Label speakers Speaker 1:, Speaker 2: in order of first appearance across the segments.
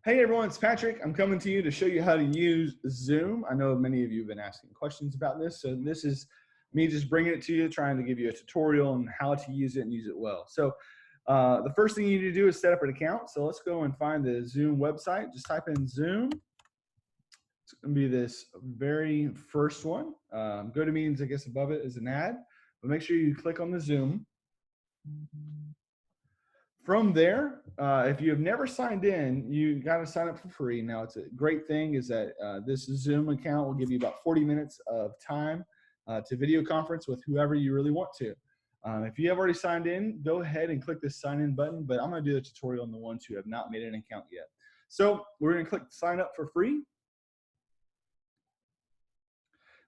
Speaker 1: Hey everyone, it's Patrick. I'm coming to you to show you how to use Zoom. I know many of you have been asking questions about this, so this is me just bringing it to you, trying to give you a tutorial on how to use it and use it well. So the first thing you need to do is set up an account. So let's go and find the Zoom website. Just type in Zoom. It's going to be this very first one. Go to meetings, I guess above it is an ad, but make sure you click on the Zoom. From there, if you have never signed in, you got to sign up for free. Now, it's a great thing is that this Zoom account will give you about 40 minutes of time to video conference with whoever you really want to. If you have already signed in, go ahead and click this sign in button, but I'm going to do the tutorial on the ones who have not made an account yet. So we're going to click sign up for free.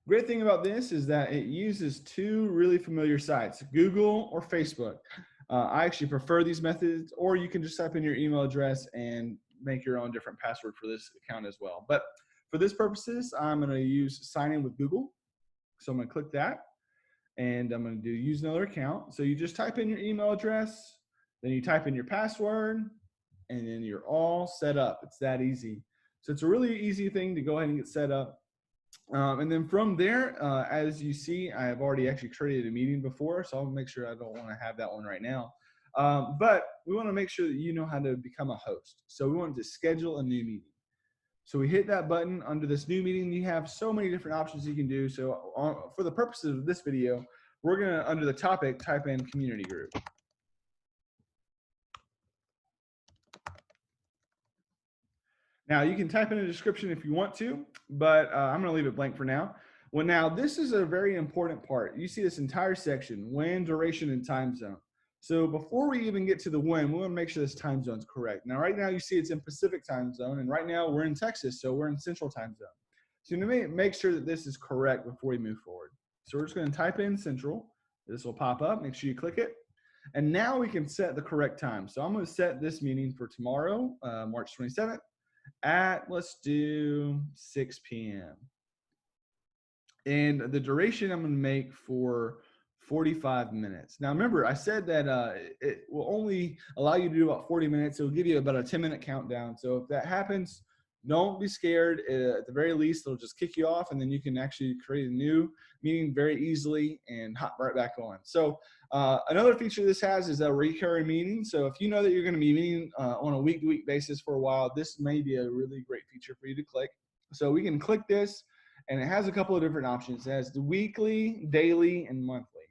Speaker 1: Great thing about this is that it uses two really familiar sites, Google or Facebook. I actually prefer these methods, or you can just type in your email address and make your own different password for this account as well. But for this purposes, I'm going to use sign in with Google. So I'm going to click that, and I'm going to do use another account. So you just type in your email address, then you type in your password, and then you're all set up. It's that easy. So it's a really easy thing to go ahead and get set up. And then from there, as you see, I have already actually created a meeting before, so I'll make sure I don't want to have that one right now. But we want to make sure that you know how to become a host. So we want to schedule a new meeting. So we hit that button under this new meeting. You have so many different options you can do. So for the purposes of this video, we're going to, under the topic, type in community group. Now, you can type in a description if you want to, but I'm going to leave it blank for now. Well, now, this is a very important part. You see this entire section, when, duration, and time zone. So before we even get to the when, we want to make sure this time zone is correct. Now, right now, you see it's in Pacific time zone, and right now we're in Texas, so we're in Central time zone. So you need to make sure that this is correct before we move forward. So we're just going to type in Central. This will pop up. Make sure you click it. And now we can set the correct time. So I'm going to set this meeting for tomorrow, March 27th. At, let's do 6 p.m. And the duration I'm going to make for 45 minutes. Now, remember, I said that it will only allow you to do about 40 minutes. It will give you about a 10-minute countdown. So if that happens, don't be scared. At the very least, it'll just kick you off, and then you can actually create a new meeting very easily and hop right back on. So another feature this has is a recurring meeting. So if you know that you're going to be meeting on a week-to-week basis for a while, this may be a really great feature for you to click. So we can click this, and it has a couple of different options. It has the weekly, daily, and monthly.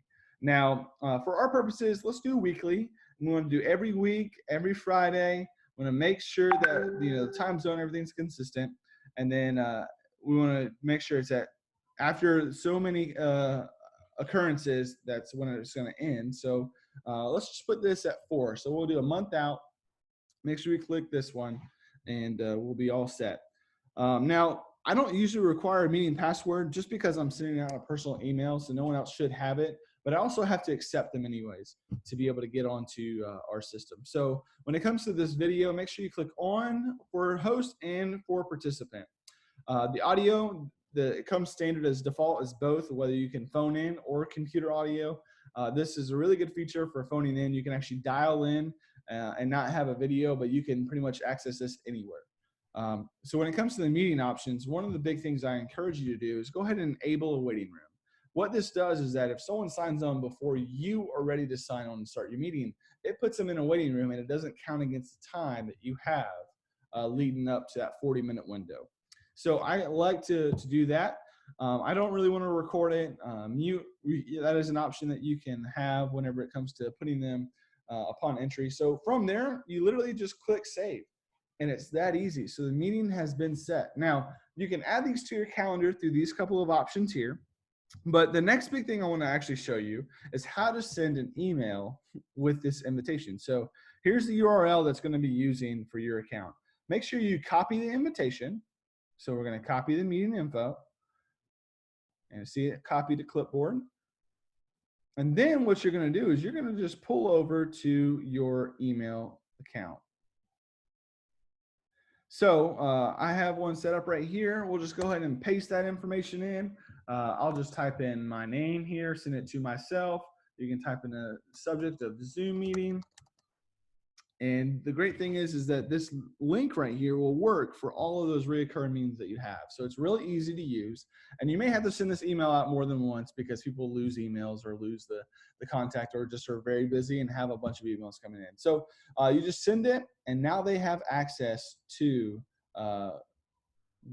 Speaker 1: Now, for our purposes, let's do weekly. We want to do every week, every Friday. We want to make sure that the time zone, everything's consistent, and then we want to make sure it's at after so many occurrences, that's when it's going to end. So let's just put this at 4. So we'll do a month out. Make sure we click this one, and we'll be all set. Now, I don't usually require a meeting password just because I'm sending out a personal email, so no one else should have it. But I also have to accept them anyways to be able to get onto our system. So when it comes to this video, make sure you click on for host and for participant. The audio, it comes standard as default as both, whether you can phone in or computer audio. This is a really good feature for phoning in. You can actually dial in and not have a video, but you can pretty much access this anywhere. So when it comes to the meeting options, one of the big things I encourage you to do is go ahead and enable a waiting room. What this does is that if someone signs on before you are ready to sign on and start your meeting, it puts them in a waiting room, and it doesn't count against the time that you have leading up to that 40-minute window. So I like to do that. I don't really want to record it. That is an option that you can have whenever it comes to putting them upon entry. So from there, you literally just click save, and it's that easy. So the meeting has been set. Now, you can add these to your calendar through these couple of options here. But the next big thing I want to actually show you is how to send an email with this invitation. So here's the URL that's going to be using for your account. Make sure you copy the invitation. So we're going to copy the meeting info and see it copy to clipboard. And then what you're going to do is you're going to just pull over to your email account. So I have one set up right here. We'll just go ahead and paste that information in. I'll just type in my name here, send it to myself. You can type in the subject of the Zoom meeting. And the great thing is that this link right here will work for all of those reoccurring meetings that you have. So it's really easy to use. And you may have to send this email out more than once because people lose emails or lose the contact or just are very busy and have a bunch of emails coming in. So you just send it, and now they have access to uh,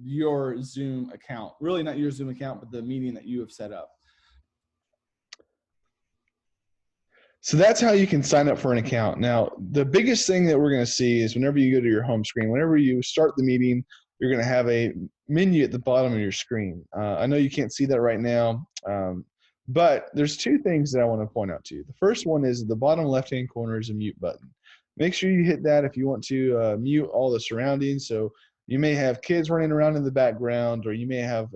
Speaker 1: your Zoom account. Really, not your Zoom account, but the meeting that you have set up.
Speaker 2: So that's how you can sign up for an account. Now, the biggest thing that we're going to see is whenever you go to your home screen, whenever you start the meeting, you're going to have a menu at the bottom of your screen. I know you can't see that right now, but there's two things that I want to point out to you. The first one is the bottom left-hand corner is a mute button. Make sure you hit that if you want to mute all the surroundings. So you may have kids running around in the background, or you may have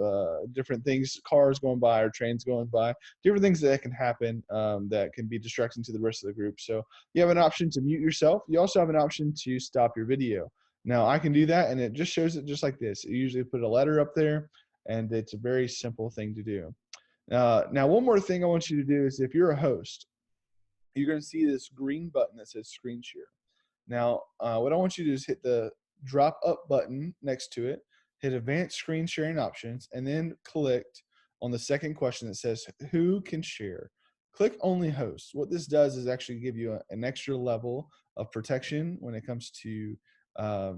Speaker 2: different things, cars going by or trains going by, different things that can happen that can be distracting to the rest of the group. So you have an option to mute yourself. You also have an option to stop your video. Now I can do that, and it just shows it just like this. You usually put a letter up there, and it's a very simple thing to do. Now, one more thing I want you to do is if you're a host, you're going to see this green button that says screen share. Now, what I want you to do is hit the drop up button next to it, hit advanced screen sharing options, and then click on the second question that says who can share. Click only hosts. What this does is actually give you an extra level of protection when it comes to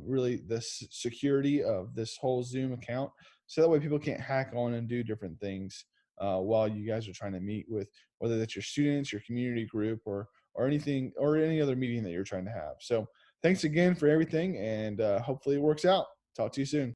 Speaker 2: really the security of this whole Zoom account. So that way people can't hack on and do different things while you guys are trying to meet with, whether that's your students, your community group, or anything, or any other meeting that you're trying to have. So thanks again for everything, and hopefully it works out. Talk to you soon.